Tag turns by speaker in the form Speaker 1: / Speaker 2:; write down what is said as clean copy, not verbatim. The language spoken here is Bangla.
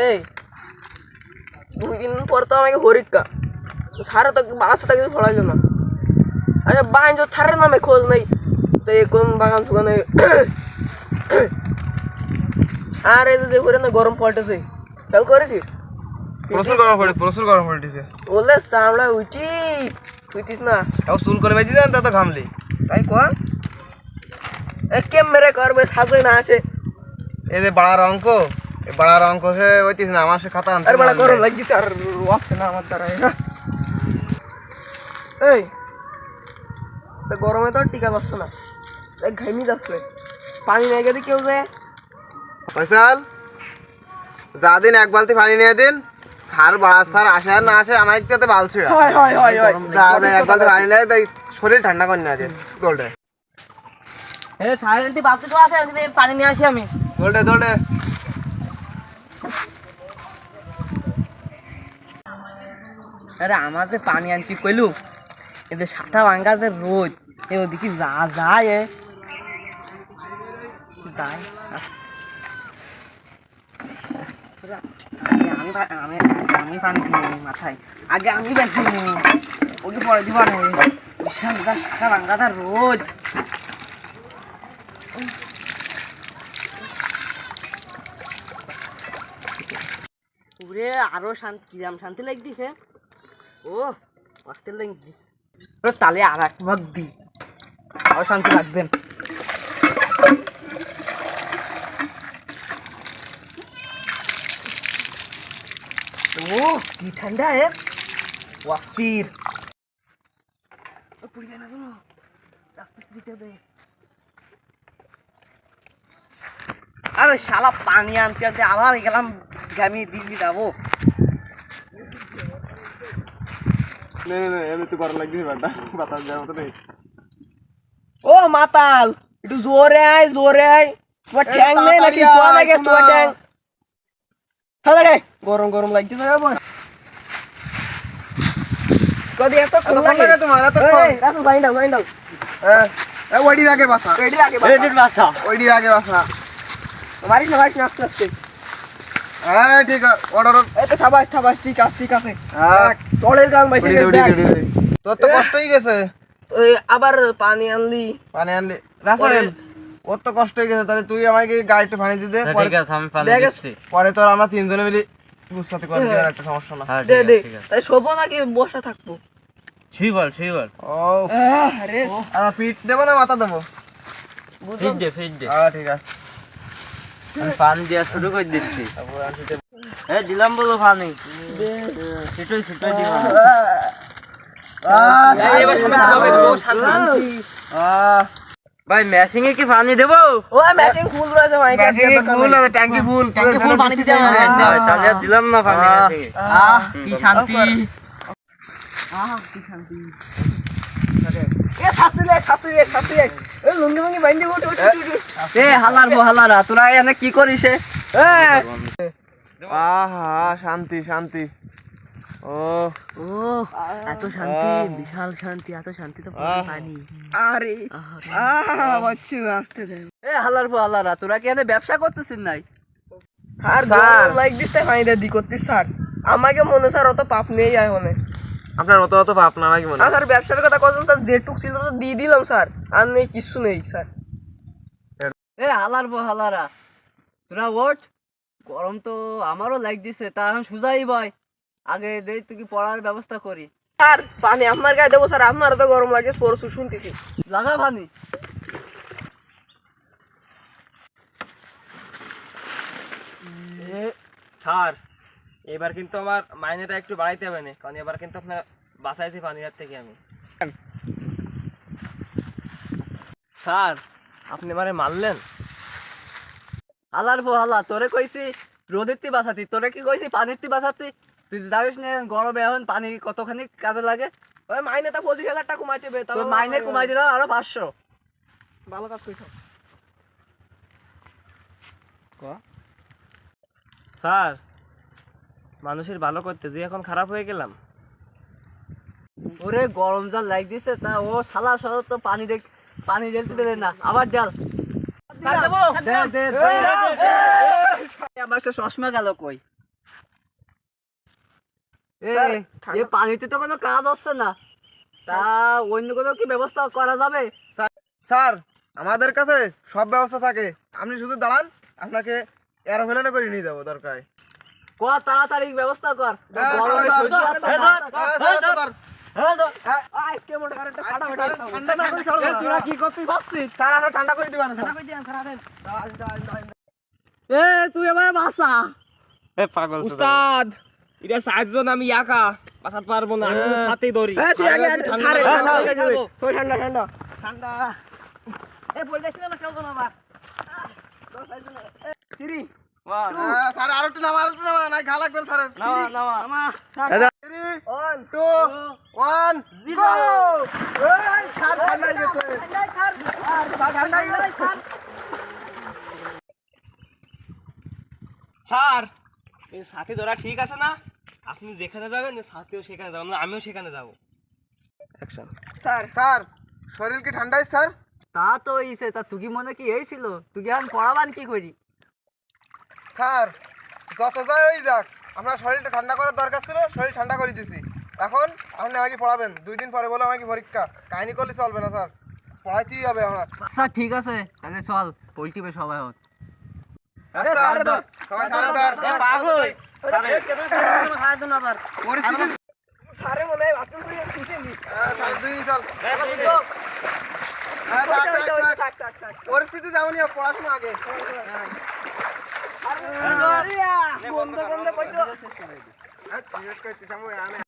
Speaker 1: এই 2 দিন পর তো আমাকে পরীক্ষা, স্যারে তো বাচ্চাটা কিছু পড়াইলো না। আচ্ছা বাগান তো স্যারের নামে খোঁজ নেই, তো কোন বাগান ফুগানে আর এই যে দেখো না গরম পড়তেছে, খেয়াল করেছিস?
Speaker 2: প্রচুর গরম পড়েছে।
Speaker 1: বললে চামড়া উঠিস না,
Speaker 2: তাও চুল করে বাইদি দেন, তা তো ঘামলি।
Speaker 1: তাই কয়া কেম মেরে করবে সাজই না আসে।
Speaker 2: এই যে বাড়ার অঙ্ক, এই বাড়ার অঙ্ক সে হইতিস না, আমার সে খাতা আনতে।
Speaker 1: আর বড় গরম লাগিছে, আর আসছে না আমার দ্বারা। এই তো গরমে তো টিকা যাচ্ছে না, ঘামি যাচ্ছে, পানি নাই গেলে কেউ যায়।
Speaker 2: ফয়সাল, যা দিন 1 বালতি পানি নিয়ে দিন। স্যার বাড়া স্যার আসে আর না আসে আমার একটাতে বালছি।
Speaker 1: হয়
Speaker 2: 1 বালতি পানি নেয়, তাই শরীর ঠান্ডা করে নিয়ে দিন। দোলটে
Speaker 1: সাইলেন্টি বালতি তো আছে, পানি নিয়ে আসি আমি।
Speaker 2: দোলটে
Speaker 1: আরে আমার যে পানি আনতে কইলু, এদের সাটা ভাঙ্গা যে রোদ, এ ওদিকে যায় আমি পানি দিই মাথায়, আগে আমি বেশি ওকে পরে দিব না। বিশাল সাটা ভাঙ্গা তার রোদ। পুরে আরো শান্তি, কিরাম শান্তি লাগতেছে। ও অস্থির লাগতেছে, তাহলে আর এক মগ দি, আরো শান্তি লাগবেন। ও কি ঠান্ডা অস্থির। আরে শালা পানি আনতে আনতে আবার গেলাম, আমি বিজি যাবো। ও মাতাল, একটু জোরে আয় তোমার ঠ্যাং নেই নাকি? তোমার ঠ্যাং গরম গরম লাগতেছে। আবার পানি আনলি
Speaker 2: ওর তো কষ্ট হয়ে গেছে, তাহলে তুই আমাকে গাড়িটা পানি দিতে। পরে তোর আমরা 3 জনে মিলে বুঝতে করবি, একটা সমস্যা না।
Speaker 1: তাই শোবো নাকি বসে থাকবো?
Speaker 2: পিঠ দেবো না মাথা দেবো? ঠিক আছে,
Speaker 3: পানি দেওয়া শুরু করে দিচ্ছি। দিলাম বলো পানি, ভাই মেশিং এ কি পানি দেবো?
Speaker 1: ও মেশিং ফুল রয়েছে ভাই,
Speaker 2: ট্যাঙ্কি ফুল
Speaker 1: পানি দিতে
Speaker 3: তাহলে দিলাম না পানি।
Speaker 1: কি শান্তি, কি শান্তি। হালারা তোরা এখানে কি করিস?
Speaker 2: শান্তি শান্তি। ও
Speaker 1: এত শান্তি, বিশাল শান্তি, এত শান্তি তো পানি। আরে আসতে দে। হালারা তোরা কি এখানে ব্যবসা করতেছিস নাই? আর স্যার লাইক দিতে পানি দি করতিস স্যার, আমাকে মনে স্যার অত পাপ নেই এখন।
Speaker 2: আপনার অত পাপ না নাকি মনে?
Speaker 1: স্যার ব্যবসার কথা কজন স্যার, যেটুক ছিল তো দিয়ে দিলাম স্যার, আর নেই কিছু নেই স্যার। হালারা তোরা ওঠ, গরম তো আমারও লাইক দিছে, তা এখন সুজাই বয় আগে দেই, তুই কি পড়ার ব্যবস্থা করি। স্যার পানি আমার গায়ে দেবো স্যার, আমার তো গরম লাগে পরশু শুনতেছি। লাগা পানি।
Speaker 3: স্যার এবার কিন্তু আমার মাইনেটা একটু বাড়াইতে হবে না, কারণ এবার কিন্তু আপনার বাঁচাইছি পানির হাত থেকে আমি। স্যার আপনি মানে মারলেন?
Speaker 1: হালা তোরে কইছি রোদের তি বাঁচাতি, তোরে কি কইছি পানির তি বাঁচাতি? তুই জানিস না গরমে এখন পানি কতখানি কাজে লাগে। ওই মাইনেটা 25,000 টাকা কমাই দেবে, তোর মাইনে কমাই দিলাম আরো 500। ভালো কাজ কইছ
Speaker 3: স্যার, মানুষের ভালো করতে যে এখন খারাপ হয়ে গেলাম।
Speaker 1: ওরে গরম জল লাগ দিছে, তা ও শালা তো পানি ঢেলতে দেবে না, আবার জল মাস্টার চশমা গেল কই?
Speaker 3: স্যার,
Speaker 1: এই পানিতে তো কোনো কাজ হচ্ছে না, তা অন্য কোনো কি ব্যবস্থা করা যাবে?
Speaker 2: স্যার আমাদের কাছে সব ব্যবস্থা থাকে, আপনি শুধু দাঁড়ান, আপনাকে এরোপ্লেনে করে নিয়ে যাবো দরকার।
Speaker 1: কর তাড়াতাড়ি ব্যবস্থা কর,
Speaker 2: হ্যাঁ,
Speaker 1: গরমে
Speaker 2: ধর,
Speaker 1: সহ্য
Speaker 2: ধর,
Speaker 1: হচ্ছে
Speaker 3: ধর,
Speaker 1: না।
Speaker 3: ধর,
Speaker 2: ঠান্ডা না করে ছাড়বো
Speaker 1: এ,
Speaker 2: না।
Speaker 1: তোরা কি করতে চাচ্ছিস?
Speaker 2: স্যার আপনার ঠান্ডা করে দিবেন
Speaker 1: এ তুই এবার বাসা।
Speaker 3: উস্তাদ এটা সাতজন, আমি একা বাঁচাতে পারবো না, আমি তো সাথেই ধরি।
Speaker 2: ঠান্ডা স্যার আর একটু নামা নাই ঘা লাগবে স্যার। 1 2 1 গো। ঠান্ডা গেছে ঠান্ডা গেছে।
Speaker 3: স্যার এই সাথে ধরা ঠিক আছে না? আপনি যেখানে যাবেন সাথেও সেখানে যাবেন, আমিও সেখানে যাবো। অ্যাকশন।
Speaker 2: স্যার শরীর কি ঠান্ডা স্যার?
Speaker 1: তা তো ইসে, তা তুই কি মনে কি এই ছিল? তুই কি এখন পড়াবান কি করি?
Speaker 2: স্যার যত যায় ওই যাক, আপনার শরীরটা ঠান্ডা করার দরকার ছিল, শরীর ঠান্ডা করে দিছি। এখন আপনি আমাকে পড়াবেন, 2 দিন পরে বলে আমাকে পরীক্ষা, কাহিনী করলে চলবে না স্যার, পড়াইতেই হবে আমার।
Speaker 1: আচ্ছা ঠিক আছে, তাহলে চল পোল্ট্রি সবাই হোক।
Speaker 2: আচ্ছা সবাই স্যারের দর
Speaker 3: পাগল
Speaker 2: পরিস্থিতি
Speaker 3: স্যারে মনে হয় বাথরুম করে
Speaker 2: স্যার 2 দিন চল। পরিস্থিতি যেমনই হোক, পড়াশোনা আগে।
Speaker 3: বন্ধ করলে
Speaker 2: ঠিক আছে